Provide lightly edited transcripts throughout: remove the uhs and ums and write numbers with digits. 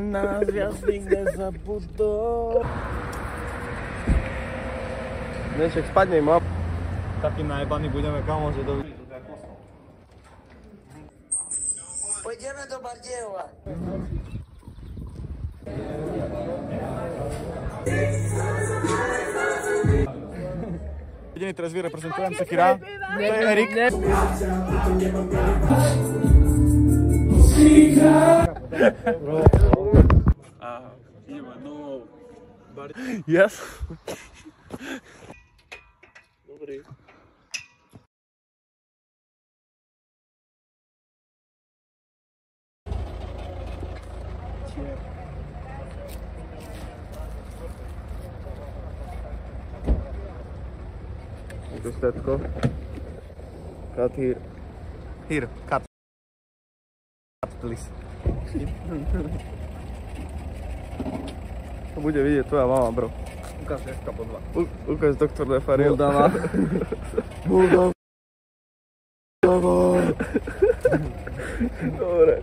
Nás viac nikde zabudol. Neček, spadnej ma. Taký najebaný budeme, kamo, že do... Pôjdeme do Bardejova. Jediný teraz vyreprezentujem Sekira. To je Erik. Yes. Dobrý. Všetko. Cut here. Here, cut. Cut, please. To bude vidieť tvoja mama, bro. Ukáž dneska po 2. Ukáž doktor Lefaril. Moldava. Moldava. Dobre.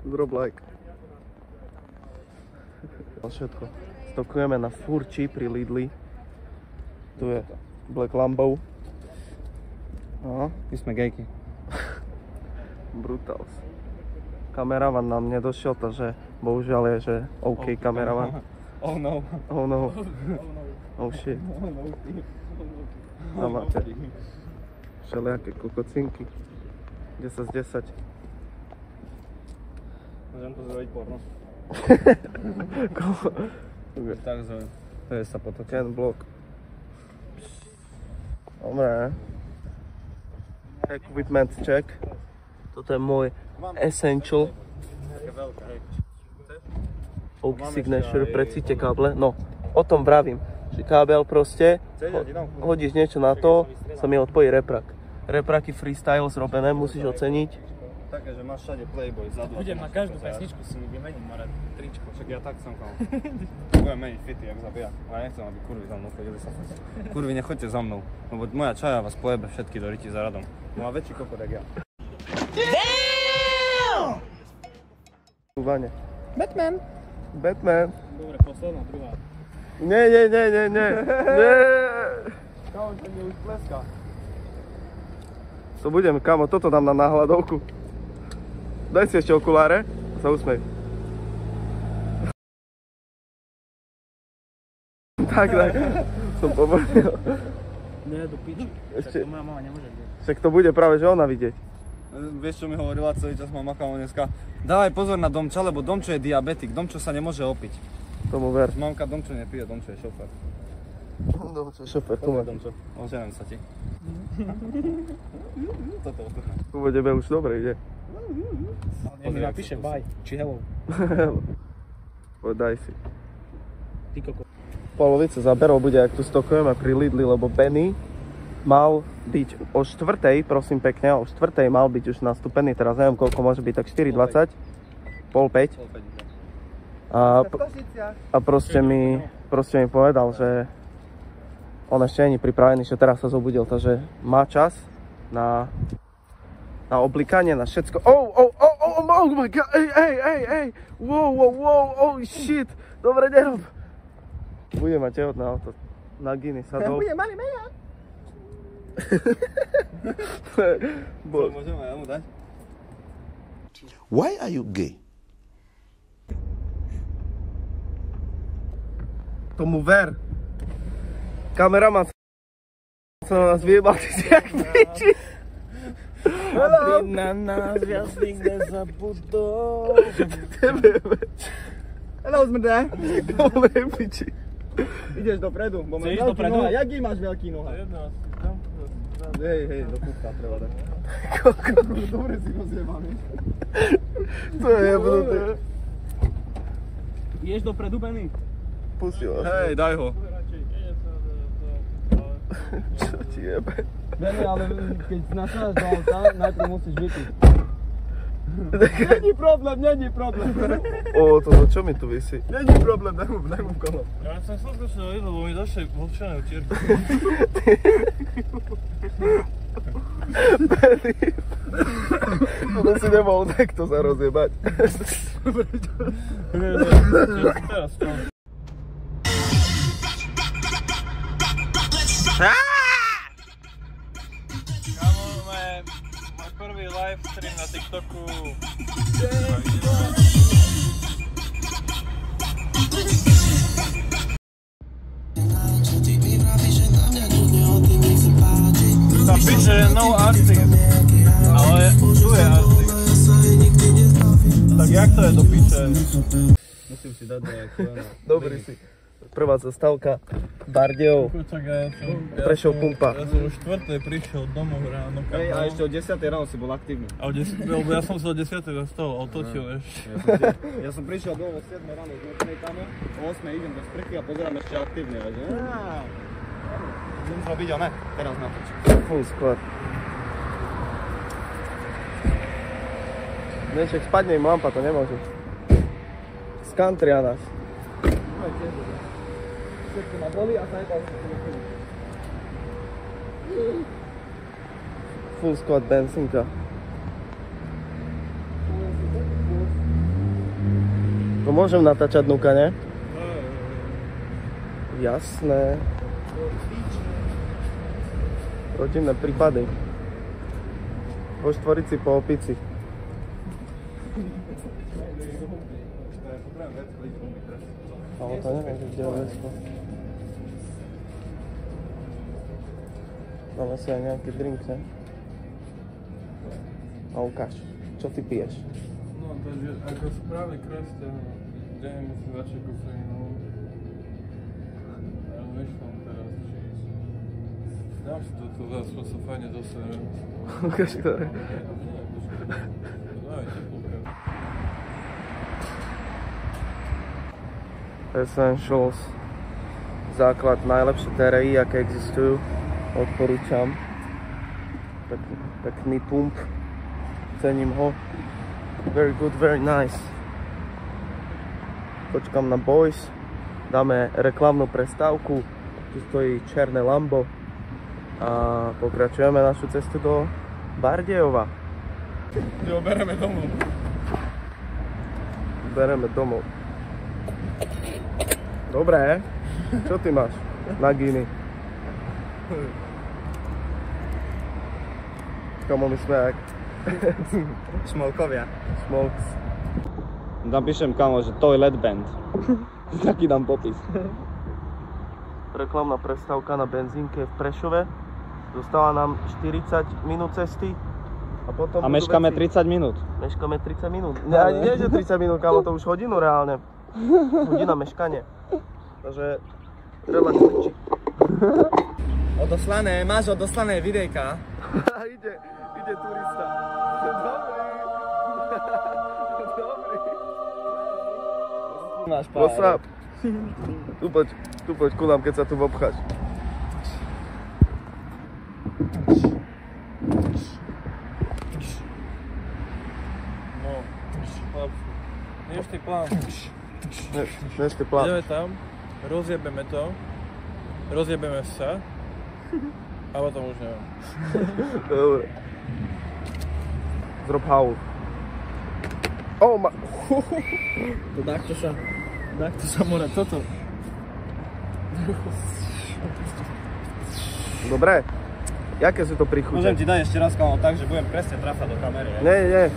Zrob like. Všetko. Stokujeme na Furči pri Lidli. Tu je Black Lambo. No. My sme gejky. Brutals. Kameraman nám nedošiel, takže bohužiaľ je, že OK kameraman. Oh no. Oh no. Oh shit. A máte všelijaké kokocinky. 10 z 10. Môžem to zrobiť porno. Tak zrobiť. To je sa potočí. Ken Block. Dobre. Equipment check. Toto je môj Essential Oak Signature, precíte káble. No, o tom vravím, že kábel proste, hodíš niečo na to, sa mi odpojí reprak. Repraky freestyle zrobené, musíš oceniť. Také, že máš všade Playboy vzadu. Budem na každú pesničku si vymením Marek tričko. Však ja tak som kamo. Budem meniť fity, jak zabija. Ale nechcem, aby kurvy za mnou chodili sa. Kurvy, nechoďte za mnou, lebo moja čaja vás pojebe všetky do ryti za radom. Má väčší kokot, jak ja. Vane. Batman. Batman. Dobre, posledná, druhá. Nie. Kámo, to mi už pleská. To budem, kamo, toto dám na náhľadovku. Daj si ešte okuláre a sa usmej. Tak. Som povolil. Nie, do piči. Ešte- Tak to moja mama nemôže vidieť. Však to bude práve, že ona vidieť. Vieš, čo mi hovorila celý čas moja mama dneska? Dávaj pozor na Domča, lebo Domčo je diabetik, Domčo sa nemôže opiť. Tomu ver. Mamka, Domčo nepije, Domčo je šofér. Domčo, šofer, tu máš. Domčo, oženem sa ti. Toto. Tu budeme už dobre ide. Nech mi napíše bye, či hello. Poď, daj si. Ty koko. Polovica záberov bude, ak tu stokujeme pri Lidli, lebo Benny mal byť o 4:00, prosím pekne, o 4:00 mal byť už nastúpený, teraz neviem koľko môže byť, tak 4:20, 4:30. A proste mi povedal, že on ešte nie je pripravený, že teraz sa zobudil, takže má čas na oblikanie, na všetko. Oh my god, ej, wow, oh shit, dobre, nerob. Bude mať tehotné auto, Nagini sa do... Bude malý meja. Môžem aj ja mu dať? Why are you gay? Tomu ver. Kameraman sa na nás vyjebal, ty si jak piči. Aby na nás viac nikde zabudol. Tebe. Hello, zmrdé. Dobre, piči. Ideš dopredu, bo máš Chceš veľký dopredu? noha. Jaký máš veľký noha? Hej, do kúska treba dať. Dobre si rozjebaný. To je jebnuté. Ideš dopredu, Benny? Pustil vás. Hej, daj ho. Čo ti jebe? Benny, ale keď nasávaš do auta, najprv musíš vypiť. Není problém. O, toto čo mi tu visí? Není problém, daj mu kolo. Ja som skutočne videl, lebo mi došli vlhčené utierky. To si nemohol takto sa rozjebať. Teraz to. Kámo, môj prvý live stream na TikToku. Tam píše no artist, ale tu je artist. Tak jak to je do píče? Musím si dať nejakú. Dobrý si. Prvá zastávka Bardejov. Prešov pumpa. Ja som už 4. prišiel domov ráno. Hej, a ešte o 10 ráno si bol aktívny. Ja som sa o 10. dostal, otočil ešte. Ja som prišiel domov o 7 ráno z nočnej kame, o 8 idem do sprchy a pozerám ešte aktívne. Som to videl, ne? Teraz natoč. Full squad. Nešek, spadne im lampa, to nemôžeš. Z country a nás. Všetko ma boli a sa nebal sa to nechodí. Full squad benzinka. To môžem natáčať nuka, ne? Jasné. Rodinné prípady. Po štvorici, po opici. Ale to neviem, kde je vecko. Dáme si aj nejaký drink, ne? A ukáž, čo ty piješ? No, takže ako správny kresťan, deň musí začať kofeínou. Ale myšľam teraz, či... Dám si toto zase, sa fajne dostanem. Ukáž, ktoré? Daj, teplúka. Essentials. Základ, najlepšie TRI, aké existujú. Odporúčam. Pekný pump. Cením ho. Very good, very nice. Počkám na boys. Dáme reklamnú prestávku. Tu stojí černé Lambo. A pokračujeme našu cestu do Bardejova. Jo, bereme domov. Bereme domov. Dobré. Čo ty máš na giny? Kamo my sme jak Smolkovia. Smokes. Napíšem kamo, že Toilet Band. Taký dám popis. Reklamná prestávka na benzínke v Prešove. Zostáva nám 40 minút cesty. A meškáme 30 minút. Meškáme 30 minút. Ani nie, že 30 minút, kamo, to už hodinu reálne. Hodina meškanie. Takže relaxuj. Máš odoslané videjka. ide turista. Dobrý. Máš pár. What's up? Tu poď ku nám, keď sa tu obcháš. No, chlapci. Neštý plán. Neštý plán. Ideme tam, rozjebeme to, rozjebeme sa, a potom už neviem. Dobre. Zrob haul. Oh ma... Takto sa môže toto. Dobre. Jaké sú to príchute? Môžem ti dať ešte raz kamo tak, že budem presne trafať do kamery. Nie.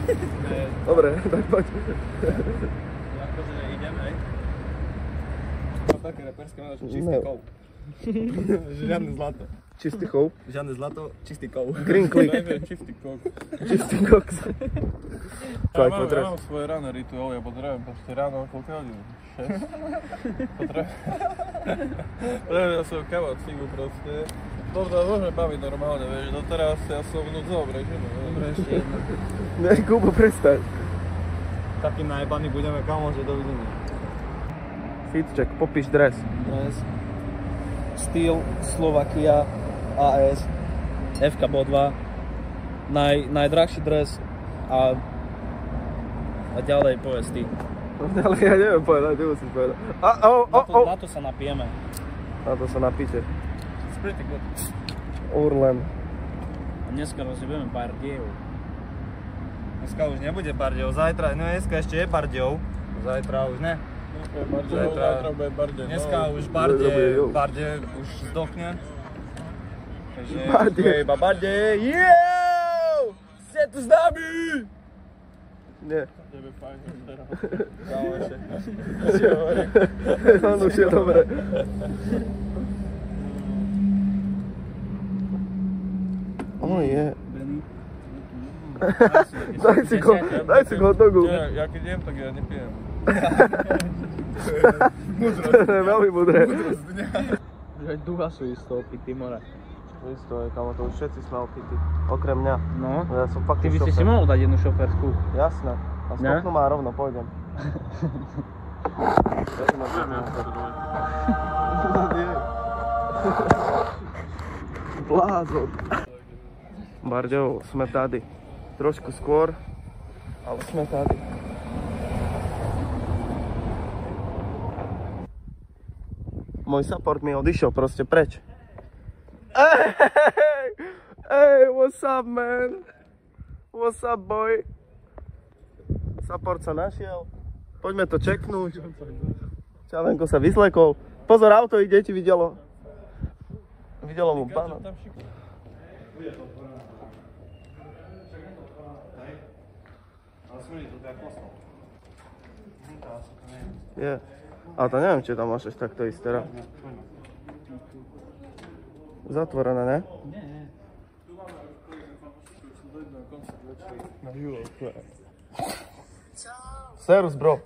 Dobre, tak poď. Akože idem, hej. Mám také reperské meno, že čistý kov. Žiadne zlato. Čistý chov. Žiadne zlato, čistý kov. Green click. Najmä čistý kok. Čistý koks. Ja mám svoje ranné rituály, ja potrebujem proste ráno, koľko hodín? 6? Potrebujem svoj káva, cigu proste. Môžeme baviť normálne, vieš, no teraz ja som v núdzovom režime. Dobre, ešte jedno. Ne, Kubo, prestaň. Taký najebaný budeme kamo, že dovidenia. Fitček, popíš dres. Steel, Slovakia, AS, FK Bodva, najdrahší dres a ďalej povedz ty. Ale ja neviem povedať, ty musíš povedať. Na to sa napijeme. Na to sa napíte. It's pretty good. Urlen. A dneska rozjebeme Bardejov. Dneska už nebude Bardejov, zajtra, no dneska ešte je Bardejov. Zajtra už ne. Zajtra bude Bardej. Dneska už Bardej už zdochne. Takže Bardej. je iba Bardej. Jeeeeew! Ste tu s nami! Nie. Tebe fajn, teraz. On už je dobre. Je. Daj si hot dogu. Ja keď jem, tak ja nepijem. Veľmi mudré. Že duha sú isto opití, more. Isto je, kamo, to už všetci sme opití. Okrem mňa. No. Ja som fakt Ty by ste si mohol dať jednu šoferskú. Jasné. A stopnú má rovno, pôjdem. Blázon. Bardejov, sme tady. Trošku skôr, ale sme tady. Môj support mi odišiel proste preč. Hey, what's up, man? What's up, boy? Support sa našiel. Poďme to čeknúť. Čalenko sa vyzlekol. Pozor, auto ide, ti videlo. Videlo mu pána. Je. Ale to neviem, či tam máš ešte takto ísť teraz. Zatvorené, ne? Servus, bro.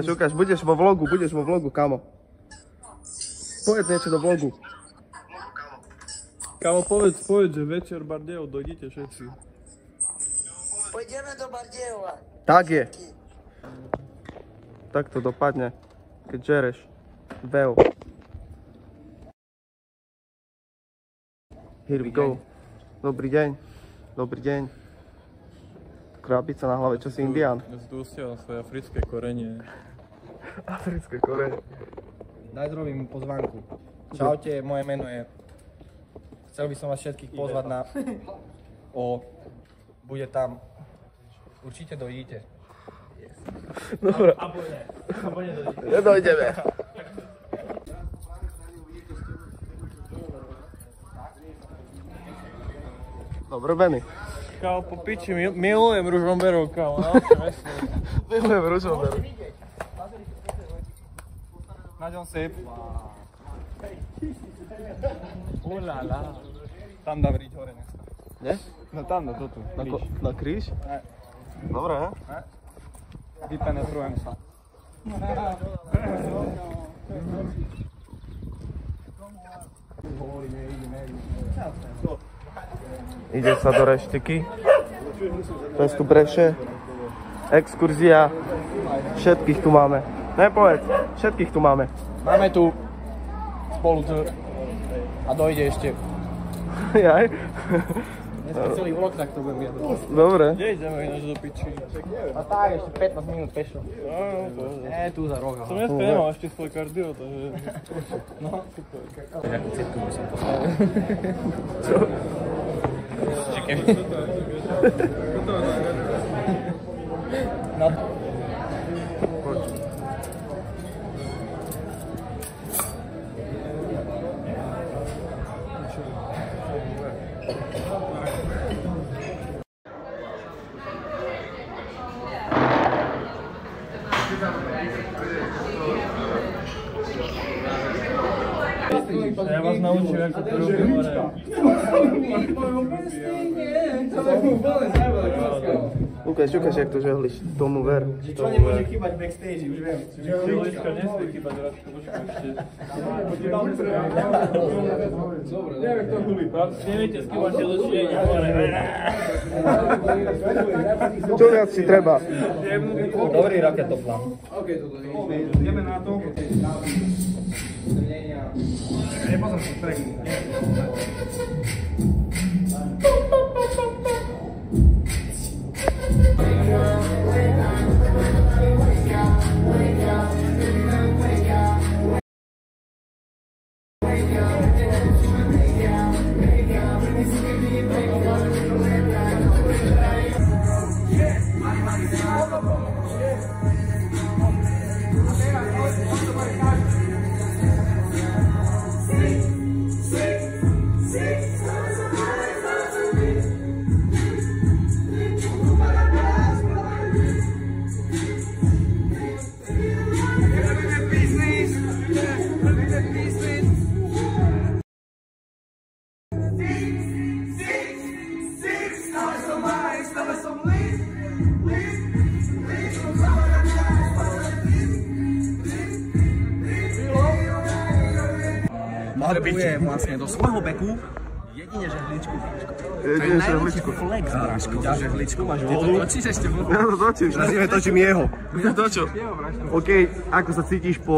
Ukáž, budeš vo vlogu, kamo. Povedz niečo do vlogu. Kamo, povedz, že večer Bardejov, dojdite všetci. Pôjdeme do Bardejova. Tak je. Tak to dopadne, keď žereš. Veo. Here we go. Dobrý deň. Dobrý deň. Krabica na hlave, čo si indián? Zdústiam svoje africké korenie. Africké korene. Daj zrobím pozvánku. Čaute, moje meno je... Chcel by som vás všetkých pozvať na... Bude tam... Určite dojdete. Dobre. Abo nedojdete. Nedojdeme. Dobre, Benny. Kámo, po piči, milujem ružomberov, kámo, naozaj vesne. Milujem ružomberov. Naďom sip. Ulala. Tam dá vriť hore dneska. Nie? No tam dá, toto. Na kríž? Ne. Dobre, he? Vypenetrujem sa. Ide sa do reštiky. To je tu Breše. Exkurzia. Všetkých tu máme. Nepovedz, všetkých tu máme. Máme tu spolu a dojde ešte. Jaj? Dneska celý vlog, tak to budem jadať. Dobre. Kde ideme ináč do piči? A tak, ešte 15 minút pešo. Tu za roh. Som dneska nemal ešte svoj kardio, takže... No, super. Takú citku by som postavil. Čo? Čekaj. No. Ja vás naučím, ako to robí hore. Ukáž, jak to žehliš. Tomu ver. Čo nemôže chýbať backstage, už viem. Žehlička nesmie chýbať, Radko, počkaj ešte. Dobre, neviem, kto hulí. Neviete, s kým máte dočinenie hore. Čo viac si treba? Dobrý raketoplán. Ideme na to. Nepozor si trek. Malbuje vlastne do svojho beku jedine žehličku. Jedine žehličku. Flex, bráško. Žehličku máš vodu. Ty to točíš ešte vodu? Ja to točím. Nazvime točím jeho. To čo? OK, ako sa cítiš po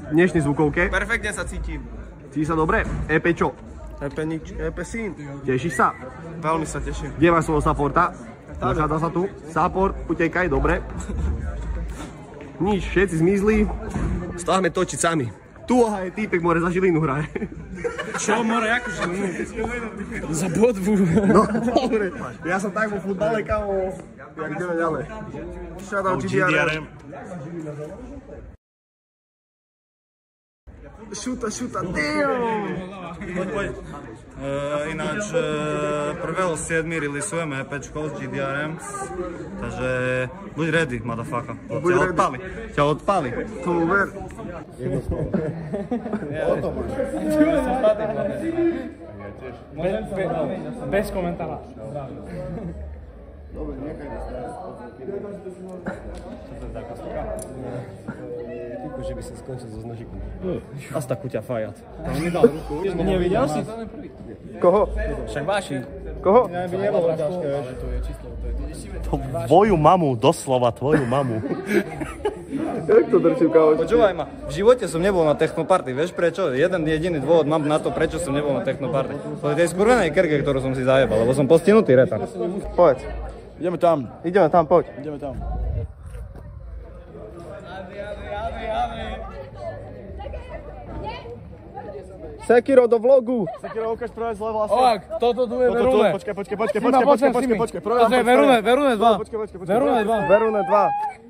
dnešnej zvukovke? Perfektne sa cítim. Cítiš sa dobre? EP čo? EP syn. Tešíš sa? Veľmi sa teším. Kde máš svojho supporta? Nachádza sa tu. Support, utekaj, dobre. Nič, všetci zmizli. Stávame točiť sami. Tu je týpek, more za Žilinu hraje. Čo, more, ako Žilinu? Za bodvu. No, dobre. Ja som tak vo futbale, kamo. Jak ideme ďalej. Shoutout GDRM. Šuta, damn! Poď. Ináč 1.7. releasujeme EPčko s GDRM, takže buď ready, motherfucker. Ťa odpali. To ver. Bez komentára. Typu, že by sa skončil so znažikom. Asi takú ťa fajat. Nevidel si? Koho? Však vaši. Koho? Tvoju mamu, doslova tvoju mamu. Jak to drčím, kámo? Počúvaj ma, v živote som nebol na technoparty, vieš prečo? Jeden jediný dôvod mám na to, prečo som nebol na technoparty. To je tej skurvenej kerke, ktorú som si zajebal, lebo som postihnutý retar. Povedz. Ideme tam. Ideme tam, poď. Ideme tam. Sekiro do vlogu. Sekiro, ukáž prvé zle vlastne. Oak, toto tu je Verune. Počkaj. Toto je Verune 2. Verune 2.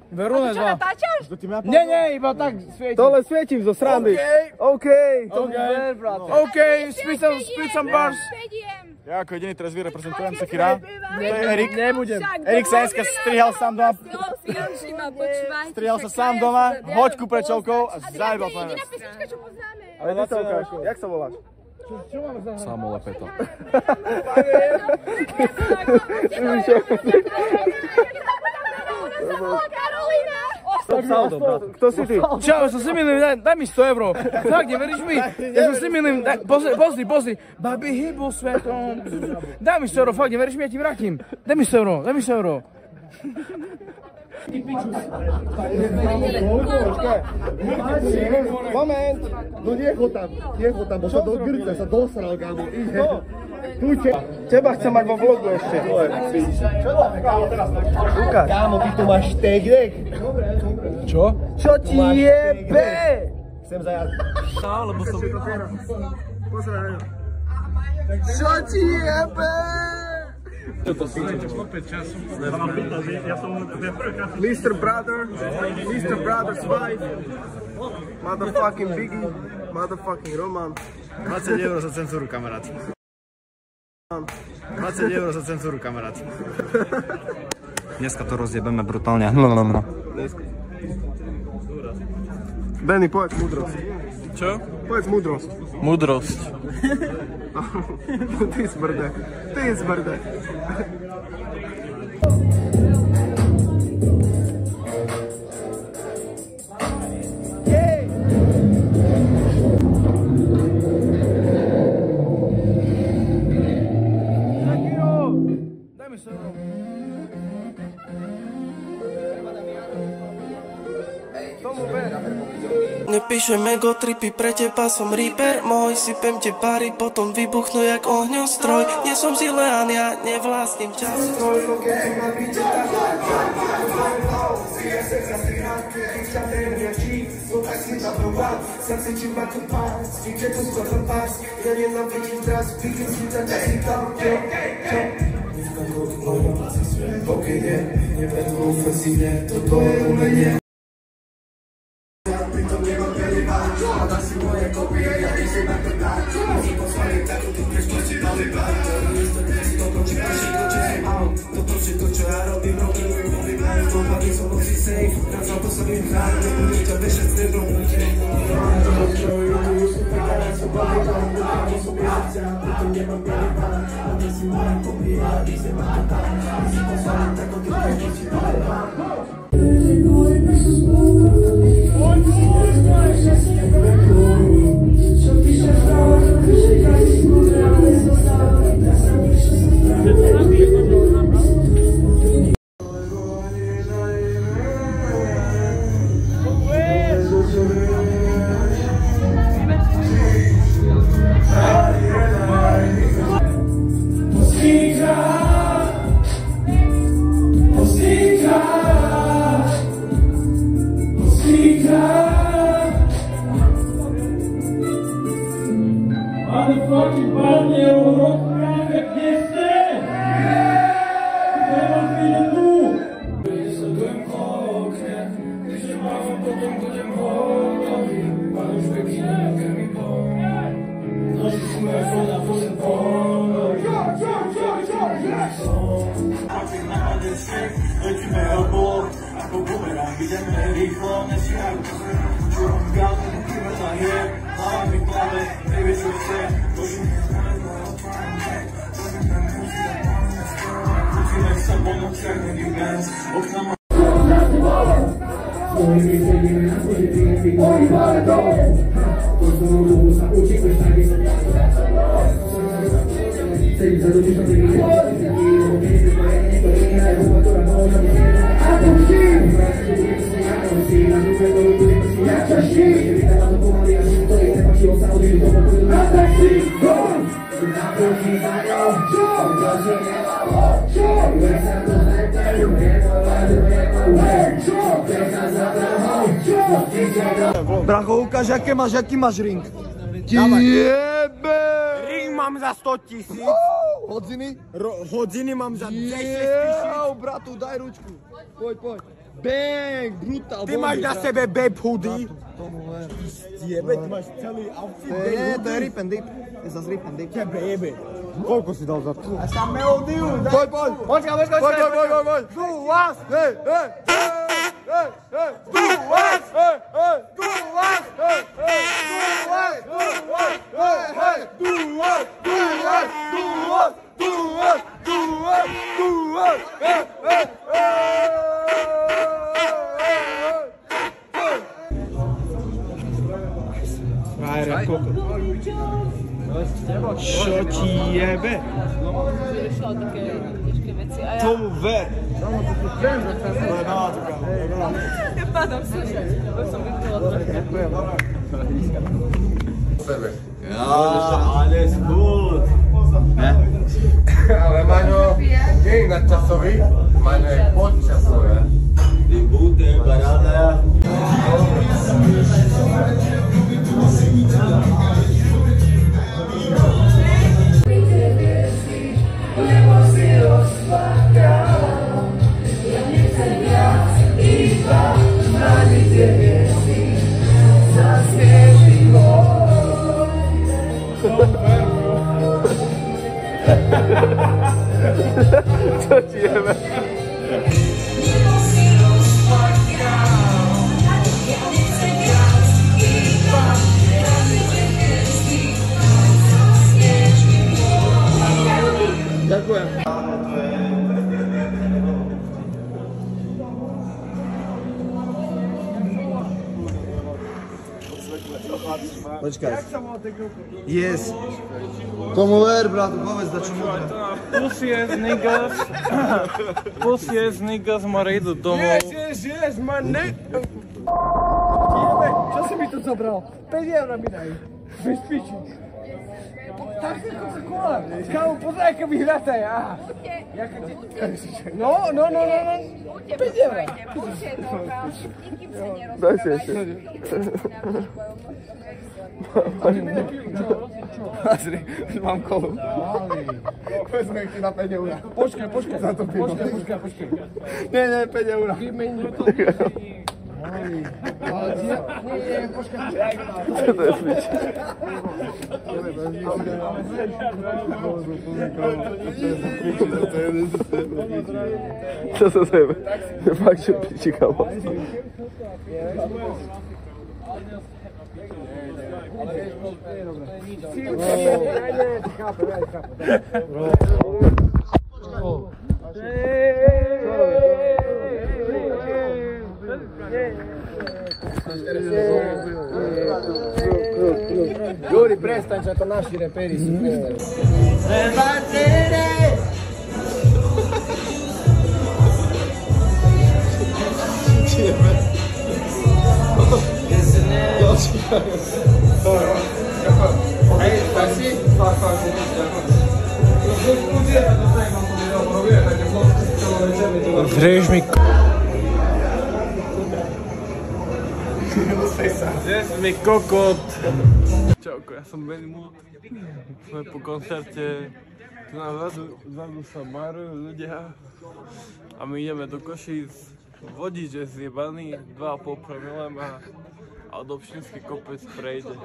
Verune 2. Čo natáčaš? Nie, iba tak svietím. Dole svietím zo srandy. OK. OK, spíť som bars. Ja ako jediný teraz vyreprezentujem Sekira. To je Erik. Nebudem. Erik sa dneska strihal sám doma. Strihal sa sám doma, hoďku pred čovkou a zajebal to najviac. Ale ty sa ukáž. Jak sa voláš? Samo Lepeta. Kto si ty? Čau, som si milím, daj mi 100 €. Fakt, neveríš mi? Ja som si milím, pozri. Babi hýbu svetom. Daj mi 100 €, fakt, neveríš mi, ja ti vrátim. Daj mi 100 €. Moment. No necho tam, bo sa do grca, sa dosral, kámo. Teba chcem mať vo vlogu ešte. Ukáž. Kámo, ty tu máš tegdek. Čo? Čo ti jebe? Chcem zajať. Čo ti jebe? Mr. Brother's wife, motherfucking Biggie, motherfucking Roman. 20 € za cenzúru, kamarát. 20 € za cenzúru, kamarát. Dneska to rozjebeme brutálne. Benny, povedz múdrosť. Čo? Povedz múdrosť. Múdrosť. Ty smrde. Daj mi 100 €. Nepíšem ego tripy, pre teba som reaper môj. Sypem te pary, potom vybuchnú jak ohňostroj. Nie som Zileán, ja nevlastním čas. Bracho, ukáž, jaký máš ring. Jebe! Ring mám za 100 000. Hodziny? Hodziny mám za 10 000. Bratu, daj ručku. Poď. Bang, brutál. Ty máš na sebe babe hoodie. Jebe, ty máš celý outfit babe hoodie. To je rip and dip. Je zase rip and dip. Tebe jebe. Koľko si dal za to? A sa melódiu. Poď. Počkaj. Du vás. Hej. Du vás. Čo ti jebe? Tomu ver. Ja padam sa, bo som vypila trošku. Alles gut. Ale Maňo, nie je nadčasový, Maňo je podčasový. Die gute Parada. Co ci jebe? Ďakujem. Počkaj. Yes. Tomu ver, bratu, povedz da čo môže. Pussy ass niggas, mora, idu domov. Yes, man, ne. Čo si mi tu zobral? 5 € mi daj. Bez piči. Tak je Coca-Cola. Kámo, pozaj, aká mi hráta je. No. 5 €. Daj si ešte. Pozri, už mám kolu. Vezme ti na 5 eur. Počkaj, za to pivo. Počkaj. Nie, 5 eur. Čo to je smič? Čo to je? Fakt, že piči, kamo. Juri, prestaň, že to naši reperi sú. Zrieš mi Zrieš mi kokot. Čauko, ja som Benny Mood. Sme po koncerte. Tu na vzadu sa barujú ľudia. A my ideme do Košíc. Vodič je zjebaný, 2,5 promile má. A od Obštinský kopec prejde.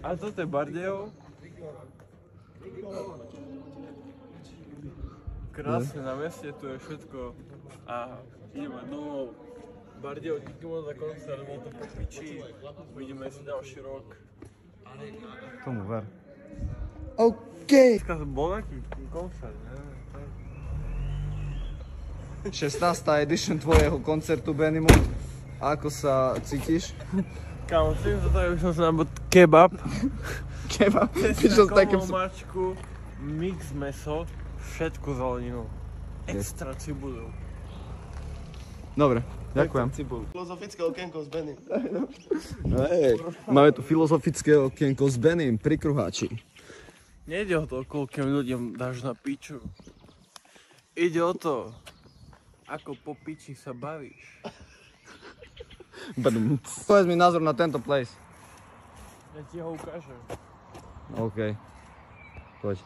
A toto je Bardejov. Krásne na meste, tu je všetko. A ideme domov. Bardejov, díky moc za koncert, bol to po piči. Uvidíme si ďalší rok. Tomu ver. OK. Dneska bol nejaký koncert, ne? 16. edition tvojho koncertu, Benny Mood. Ako sa cítiš? Kámo, cítim sa tak, už som sa nabol kebab. Kebab? Cestina kolovú mačku, mix meso, všetko zeleninu. Extra cibuľu. Dobre, ďakujem. Filozofické okienko s Benim. Máme tu filozofické okienko s Benim pri Kruháči. Nejde o to, koľkým ľuďom dáš na piču. Ide o to, ako po piči sa bavíš. Povedz mi názor na tento place. Ja ti ho ukážem. OK. Poď.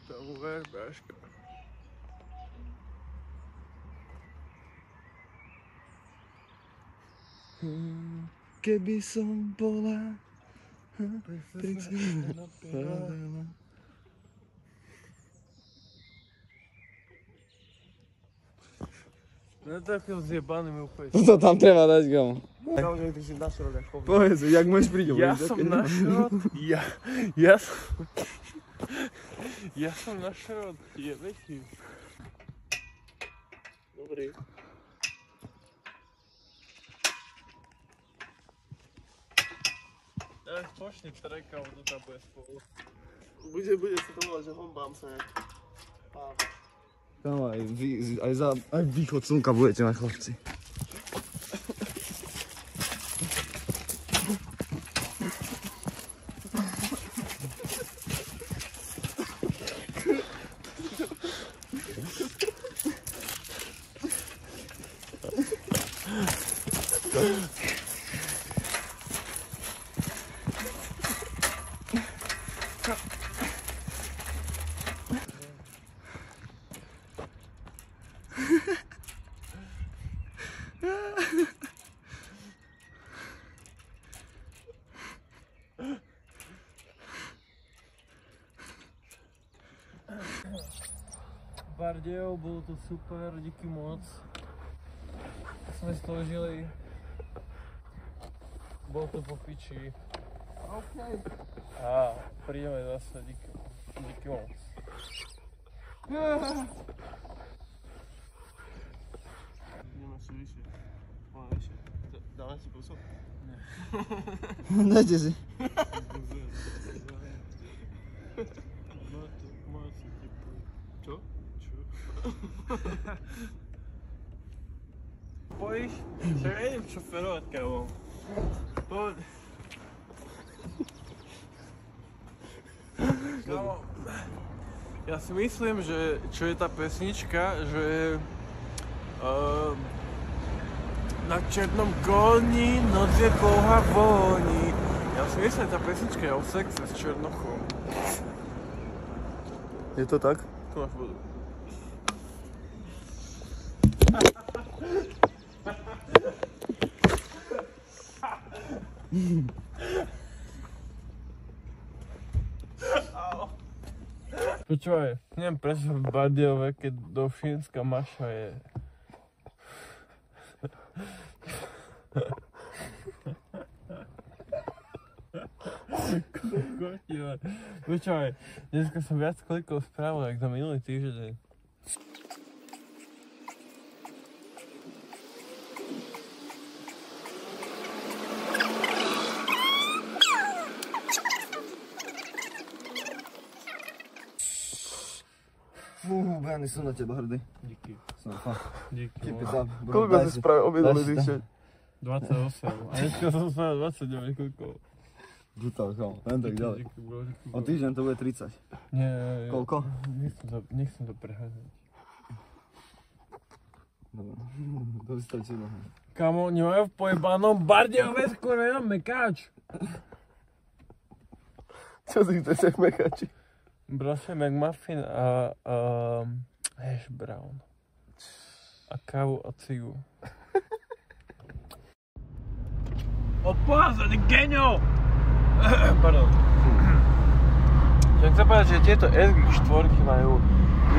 Tomu ver, bráška. Keby som bola... No takým zjebaným úplne. To tam treba dať, gamo. Samozrejme, ty si našrod až poviem. Povedz, jak môžeš príď? Ja som našrod. Ja som našrod. Je väčší. Dobrý. Ja počni treka, to tam bude spolu. Bude sa to volať, že hombám sa nejak. Tam aj východ slnka budete mať, chlapci. Bardejov, bolo to super, díky moc. Sme si to užili. Bolo to po piči. A prídeme zase, díky moc. Ideme si vyššie. Vyššie. Dáme si kúsok? Dajte si. Čo? Pojíš? Však ja idem šoferovať, kámo. Poď. Kámo, ja si myslím, že čo je tá pesnička, že Na černom koni noc je dlouhá voní. Já si myslím, ta pesnička je o sexe s Černochou. Je to tak? Tu máš vodu. Počúvaj, neviem prečo v Bardejove, keď do Fínska Maša je. Počúvaj, dneska som viac klikol správu, jak za minulý týždeň. Brány, som na teba hrdý. Díky. Som fakt. Díky. Keep it up, bro. Koľko si spravil objednali dýšť? 28. A dneska som spravil 29 klikov. Brutál, kámo. Len tak ďalej. Díky, bro. O týždeň to bude 30. Nie. Koľko? Nechcem to preháňať. Dobre. To si stačí. Kámo, nemajú v pojebanom Bardejove skôr jenom mekáč. Čo si chceš jak mekači? Bral som McMuffin a hash brown. A kávu a cigu. Odpázaný geňo! Pardon. Chcem povedať, že tieto SG4 majú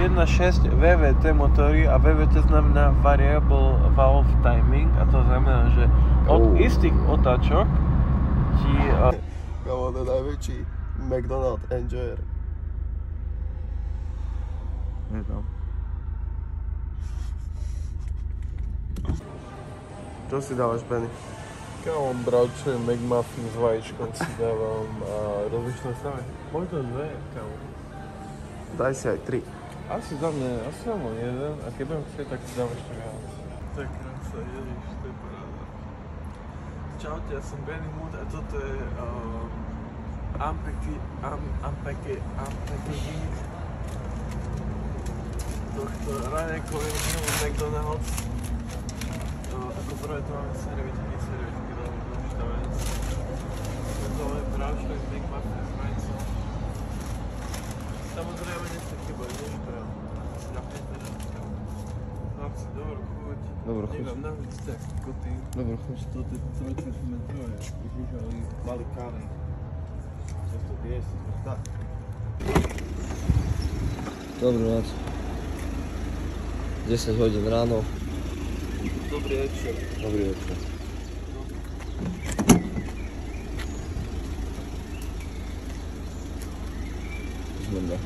1.6 VVT motory a VVT znamená Variable Valve Timing a to znamená, že od istých otáčok ti... Kámo, to je najväčší McDonald enjoyer. Je tam. Čo si dávaš, Benny? Kámo, bravčujem McMuffin s vajíčkom si dávam a rozličné strany. Možno dve, kámo. Daj si aj 3. Asi za mňa, asi dám len jeden a keď budem chcieť, tak si dám ešte viac. Tak krása, ježiš, to je paráda. Čaute, ja som Benny Mood a toto je unpackaging tohto raňajkového McDonald's. Ako prvé to máme servetiky dáme dôležitá vec. Tento je bravčujem McMuffin s vajcom. Samozrejme nechce chybať, než prav. Ľapnete rád. Chlapci, dobrú chuť. Dobrú chuť. Nemám na víc tak koty. Dobrú chuť. Toto je trojcentimetrové. Už vyžali malý kámen. Čo to je, si to tak. Dobrú noc. 10 hodín ráno. Dobrý večer. Dobrý večer. Zmrda.